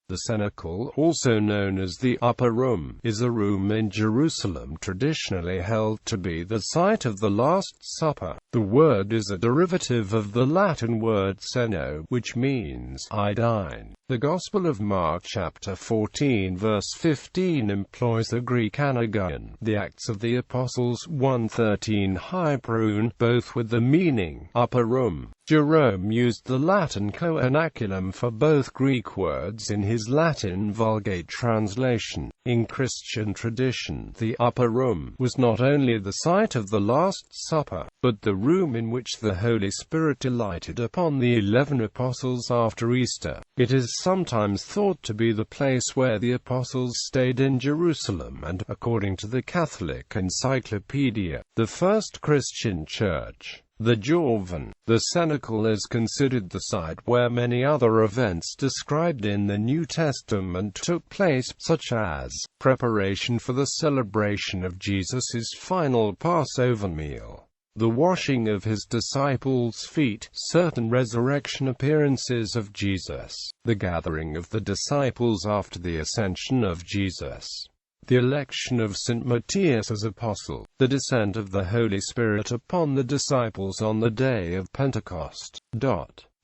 The Cenacle, also known as the Upper Room, is a room in Jerusalem traditionally held to be the site of the Last Supper. The word is a derivative of the Latin word cēnō, which means I dine. The Gospel of Mark chapter 14 verse 15 employs the Greek anagaion. The Acts of the Apostles 1:13 hyperōon, both with the meaning upper room. Jerome used the Latin coenaculum for both Greek words in his Latin Vulgate translation. In Christian tradition, the upper room was not only the site of the Last Supper, but the room in which the Holy Spirit alighted upon the 11 apostles after Easter. It is sometimes thought to be the place where the apostles stayed in Jerusalem and, according to the Catholic Encyclopedia, the first Christian church. The Jerome. The Cenacle is considered the site where many other events described in the New Testament took place, such as preparation for the celebration of Jesus' final Passover meal, the washing of his disciples' feet, certain resurrection appearances of Jesus, the gathering of the disciples after the ascension of Jesus, the election of St. Matthias as apostle, the descent of the Holy Spirit upon the disciples on the day of Pentecost.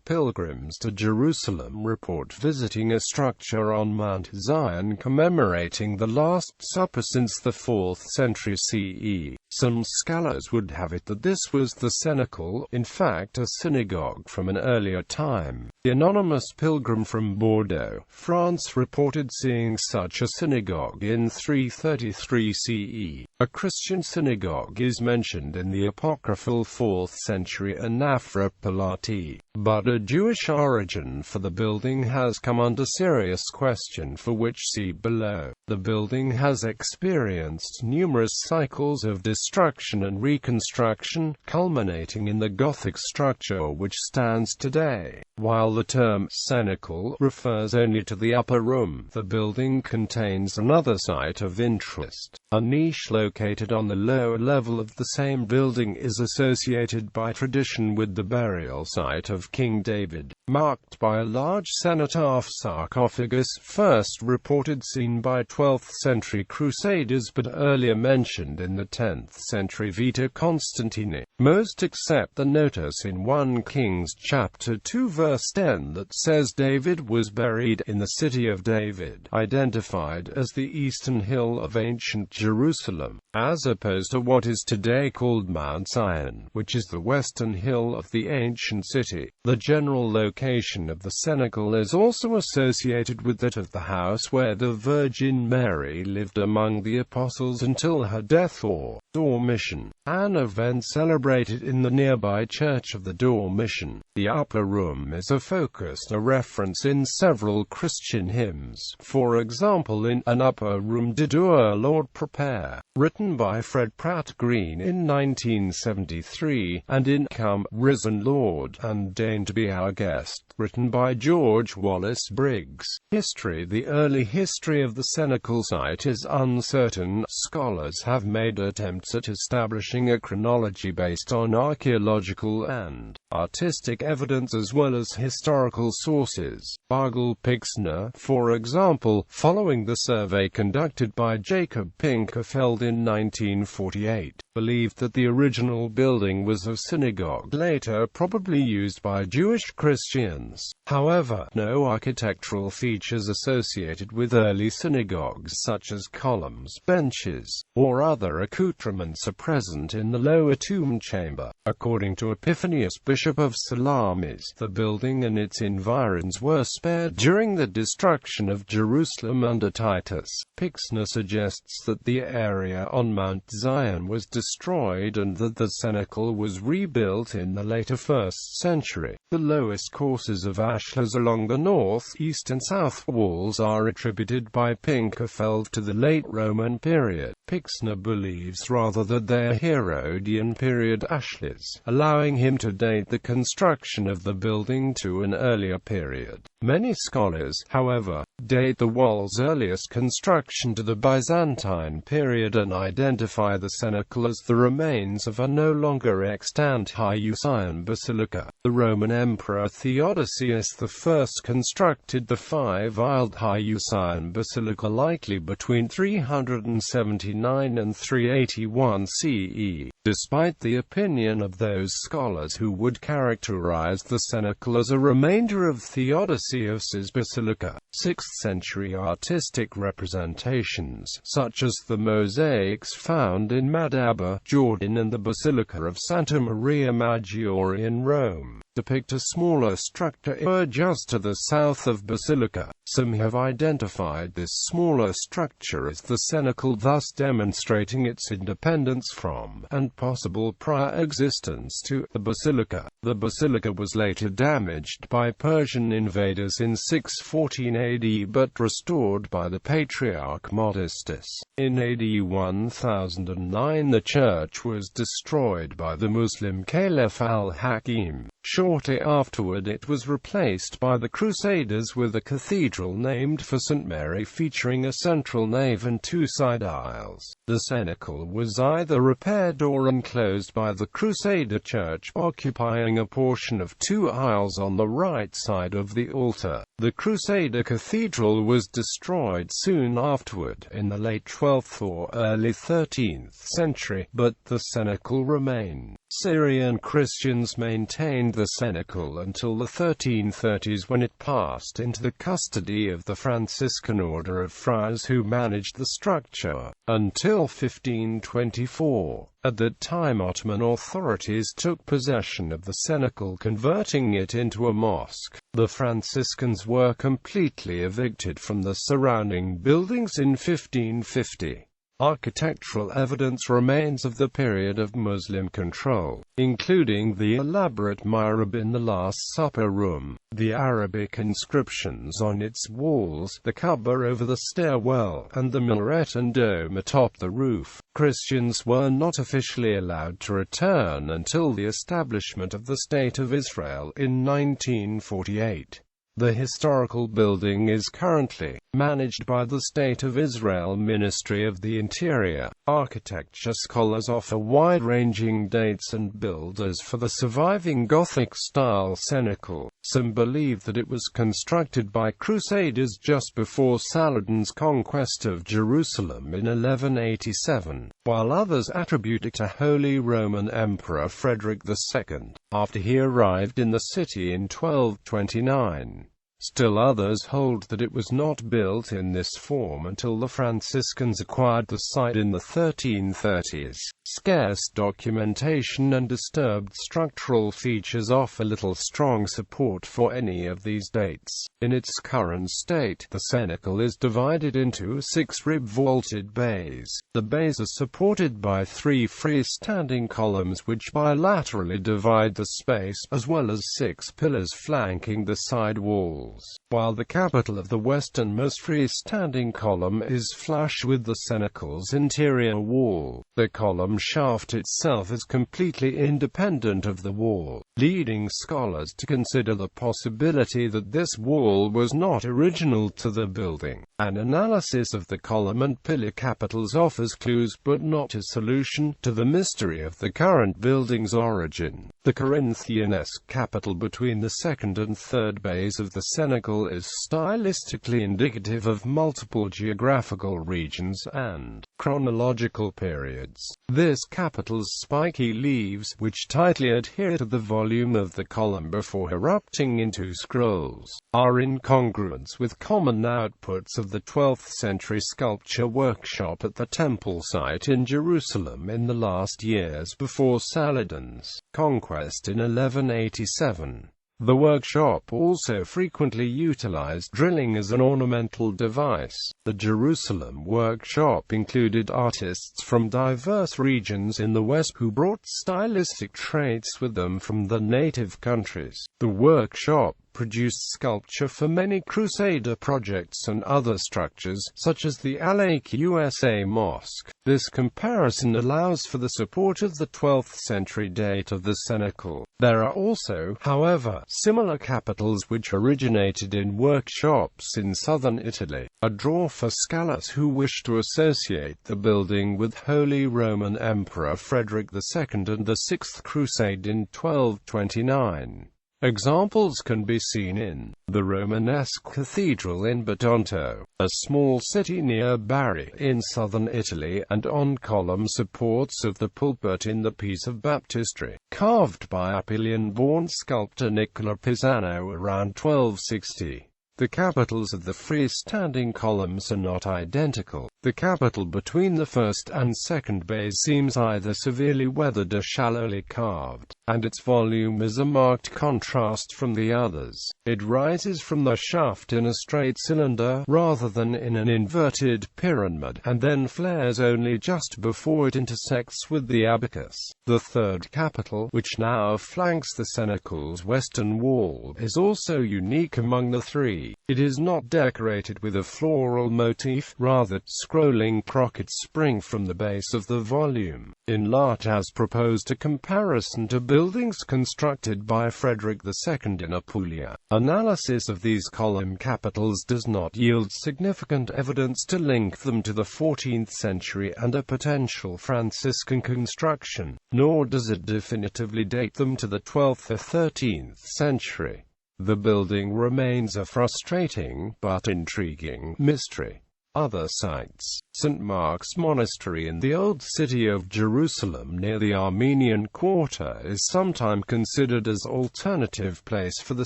Pilgrims to Jerusalem report visiting a structure on Mount Zion commemorating the Last Supper since the 4th century CE. Some scholars would have it that this was the Cenacle, in fact a synagogue from an earlier time. The anonymous pilgrim from Bordeaux, France reported seeing such a synagogue in 333 CE. A Christian synagogue is mentioned in the apocryphal 4th century Anaphra-Palati, but a Jewish origin for the building has come under serious question, for which see below. The building has experienced numerous cycles of destruction and reconstruction, culminating in the Gothic structure which stands today. While the term Cenacle refers only to the upper room, the building contains another site of interest. A niche located on the lower level of the same building is associated by tradition with the burial site of King David, marked by a large cenotaph sarcophagus, first reported seen by 12th century Crusaders but earlier mentioned in the 10th century Vita Constantini. Most accept the notice in 1 Kings chapter 2 verse 10 that says David was buried in the city of David, identified as the eastern hill of ancient Jerusalem, as opposed to what is today called Mount Zion, which is the western hill of the ancient city. The general location of the Cenacle is also associated with that of the house where the Virgin Mary lived among the apostles until her death or Dormition, an event celebrated in the nearby church of the Dormition. The upper room is a focus, a reference in several Christian hymns. For example, in An Upper Room Did Our Lord Prepare, written by Fred Pratt Green in 1973, and in Come, Risen Lord, and Deign to Be Our Guest, written by George Wallace Briggs. History. The early history of the Cenacle site is uncertain. Scholars have made attempts at establishing a chronology based on archaeological and artistic evidence as well as historical sources. Bargel Pixner, for example, following the survey conducted by Jacob Pinkerfeld in 1948, believed that the original building was a synagogue, later probably used by Jewish Christians. However, no architectural features associated with early synagogues such as columns, benches, or other accoutrements are present in the lower tomb chamber. According to Epiphanius, Bishop of Salamis, the building and its environs were spared during the destruction of Jerusalem under Titus. Pixner suggests that the area on Mount Zion was destroyed and that the Cenacle was rebuilt in the later 1st century. The lowest courses of ashlars along the north, east and south walls are attributed by Pinkerfeld to the late Roman period. Pixner believes rather that they are Herodian period ashlars, allowing him to date the construction of the building to an earlier period. Many scholars, however, date the wall's earliest construction to the Byzantine period and identify the cenacle as the remains of a no longer extant hyperōon basilica. The Roman Emperor Theodosius I constructed the five-aisled hyperōon basilica likely between 379 and 381 CE. Despite the opinion of those scholars who would characterize the cenacle as a remainder of Theodosius's basilica, 6th-century artistic representations, such as the mosaics found in Madaba, Jordan and the Basilica of Santa Maria Maggiore in Rome, depict a smaller structure just to the south of Basilica. Some have identified this smaller structure as the cenacle, thus demonstrating its independence from, and possible prior existence to, the basilica. The basilica was later damaged by Persian invaders in 614 AD but restored by the Patriarch Modestus. In AD 1009 the church was destroyed by the Muslim Caliph al-Hakim. Shortly afterward it was replaced by the Crusaders with a cathedral named for St. Mary featuring a central nave and two side aisles. The cenacle was either repaired or enclosed by the Crusader church, occupying a portion of two aisles on the right side of the altar. The Crusader cathedral was destroyed soon afterward, in the late 12th or early 13th century, but the cenacle remained. Syrian Christians maintained the cenacle until the 1330s, when it passed into the custody of the Franciscan order of friars who managed the structure, until 1524. At that time Ottoman authorities took possession of the cenacle, converting it into a mosque. The Franciscans were completely evicted from the surrounding buildings in 1550. Architectural evidence remains of the period of Muslim control, including the elaborate mihrab in the Last Supper room, the Arabic inscriptions on its walls, the Kaaba over the stairwell, and the minaret and dome atop the roof. Christians were not officially allowed to return until the establishment of the State of Israel in 1948. The historical building is currently managed by the State of Israel Ministry of the Interior. Architecture scholars offer wide-ranging dates and builders for the surviving Gothic-style cenacle. Some believe that it was constructed by Crusaders just before Saladin's conquest of Jerusalem in 1187, while others attribute it to Holy Roman Emperor Frederick II, after he arrived in the city in 1229. Still others hold that it was not built in this form until the Franciscans acquired the site in the 1330s. Scarce documentation and disturbed structural features offer little strong support for any of these dates. In its current state, the cenacle is divided into 6 rib-vaulted bays. The bays are supported by 3 freestanding columns which bilaterally divide the space, as well as 6 pillars flanking the side walls, while the capital of the westernmost freestanding column is flush with the cenacle's interior wall. The column shaft itself is completely independent of the wall, leading scholars to consider the possibility that this wall was not original to the building. An analysis of the column and pillar capitals offers clues but not a solution to the mystery of the current building's origin. The Corinthian-esque capital between the second and third bays of the cenacle is stylistically indicative of multiple geographical regions and chronological periods. This capital's spiky leaves, which tightly adhere to the volume of the column before erupting into scrolls, are in congruence with common outputs of the 12th century sculpture workshop at the temple site in Jerusalem in the last years before Saladin's conquest in 1187. The workshop also frequently utilized drilling as an ornamental device. The Jerusalem workshop included artists from diverse regions in the West who brought stylistic traits with them from the native countries. The workshop produced sculpture for many Crusader projects and other structures, such as the Al-Aqsa Mosque. This comparison allows for the support of the 12th century date of the Cenacle. There are also, however, similar capitals which originated in workshops in southern Italy, a draw for scholars who wish to associate the building with Holy Roman Emperor Frederick II and the Sixth Crusade in 1229. Examples can be seen in the Romanesque cathedral in Bitonto, a small city near Bari in southern Italy, and on column supports of the pulpit in the piece of baptistry, carved by Apulian-born sculptor Nicola Pisano around 1260. The capitals of the freestanding columns are not identical. The capital between the first and second bays seems either severely weathered or shallowly carved, and its volume is a marked contrast from the others. It rises from the shaft in a straight cylinder, rather than in an inverted pyramid, and then flares only just before it intersects with the abacus. The third capital, which now flanks the Cenacle's western wall, is also unique among the three. It is not decorated with a floral motif, rather, scrolling crockets spring from the base of the volume. In Lat has proposed a comparison to buildings constructed by Frederick II in Apulia. Analysis of these column capitals does not yield significant evidence to link them to the 14th century and a potential Franciscan construction, nor does it definitively date them to the 12th or 13th century. The building remains a frustrating, but intriguing, mystery. Other sites. St. Mark's Monastery in the Old City of Jerusalem near the Armenian Quarter is sometimes considered as alternative place for the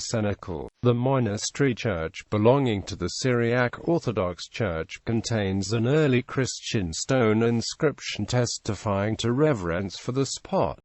Cenacle. The monastery church, belonging to the Syriac Orthodox Church, contains an early Christian stone inscription testifying to reverence for the spot.